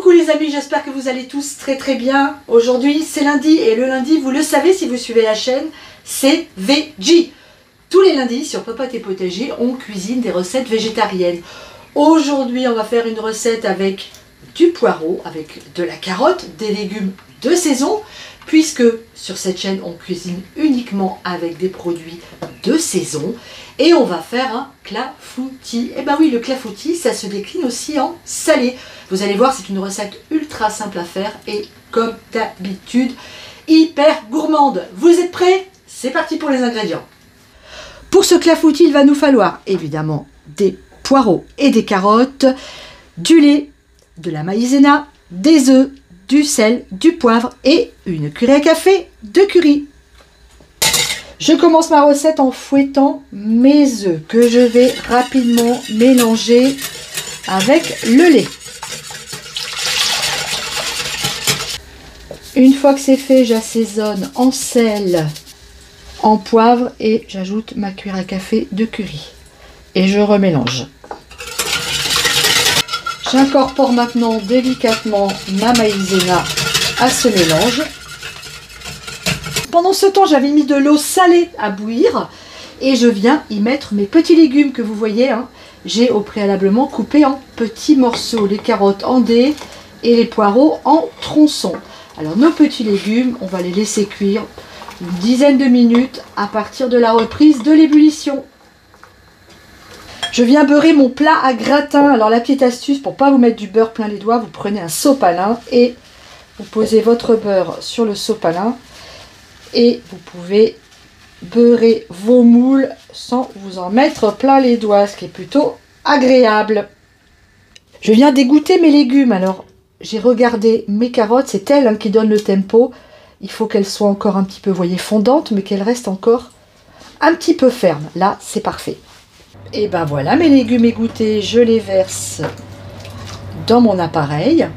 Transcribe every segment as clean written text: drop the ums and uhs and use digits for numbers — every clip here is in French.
Coucou les amis, j'espère que vous allez tous très bien. Aujourd'hui c'est lundi et le lundi, vous le savez si vous suivez la chaîne, c'est Veggie. Tous les lundis sur Popote et Potager, on cuisine des recettes végétariennes. Aujourd'hui on va faire une recette avec du poireau, avec de la carotte, des légumes de saison, puisque sur cette chaîne on cuisine uniquement avec des produits de saison. Et on va faire un clafoutis. Et ben oui, le clafoutis, ça se décline aussi en salé. Vous allez voir, c'est une recette ultra simple à faire et comme d'habitude, hyper gourmande. Vous êtes prêts? C'est parti pour les ingrédients. Pour ce clafoutis, il va nous falloir évidemment des poireaux et des carottes, du lait, de la maïzena, des œufs, du sel, du poivre et une cuillère à café de curry. Je commence ma recette en fouettant mes œufs que je vais rapidement mélanger avec le lait. Une fois que c'est fait, j'assaisonne en sel, en poivre et j'ajoute ma cuillère à café de curry. Et je remélange. J'incorpore maintenant délicatement ma maïzena à ce mélange. Pendant ce temps, j'avais mis de l'eau salée à bouillir et je viens y mettre mes petits légumes que vous voyez. J'ai au préalablement coupé en petits morceaux les carottes en dés et les poireaux en tronçons. Alors nos petits légumes, on va les laisser cuire une dizaine de minutes à partir de la reprise de l'ébullition. Je viens beurrer mon plat à gratin. Alors la petite astuce pour ne pas vous mettre du beurre plein les doigts, vous prenez un sopalin et vous posez votre beurre sur le sopalin. Et vous pouvez beurrer vos moules sans vous en mettre plein les doigts, ce qui est plutôt agréable. Je viens d'égoutter mes légumes. Alors, j'ai regardé mes carottes, c'est elles qui donnent le tempo. Il faut qu'elles soient encore un petit peu, vous voyez, fondantes, mais qu'elles restent encore un petit peu fermes. Là, c'est parfait. Et ben voilà, mes légumes égouttés, je les verse dans mon appareil.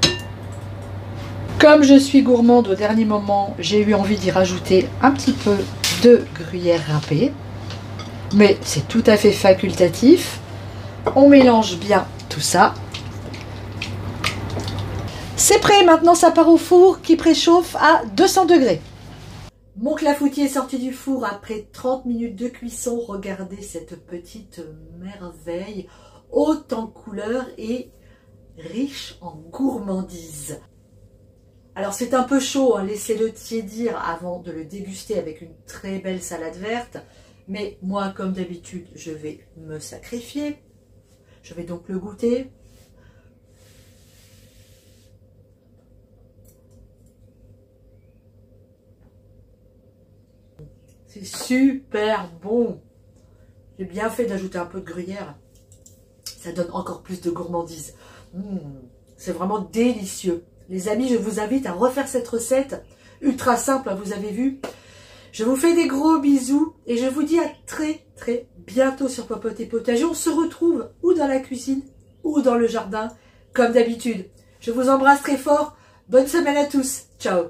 Comme je suis gourmande au dernier moment, j'ai eu envie d'y rajouter un petit peu de gruyère râpée. Mais c'est tout à fait facultatif. On mélange bien tout ça. C'est prêt, maintenant ça part au four qui préchauffe à 200 degrés. Mon clafoutis est sorti du four après 30 minutes de cuisson. Regardez cette petite merveille, haute en couleurs et riche en gourmandise. Alors c'est un peu chaud, laissez-le tiédir avant de le déguster avec une très belle salade verte. Mais moi, comme d'habitude, je vais me sacrifier. Je vais donc le goûter. C'est super bon. J'ai bien fait d'ajouter un peu de gruyère. Ça donne encore plus de gourmandise. C'est vraiment délicieux. Les amis, je vous invite à refaire cette recette ultra simple, vous avez vu. Je vous fais des gros bisous et je vous dis à très bientôt sur Popote et Potager. On se retrouve ou dans la cuisine ou dans le jardin, comme d'habitude. Je vous embrasse très fort. Bonne semaine à tous. Ciao.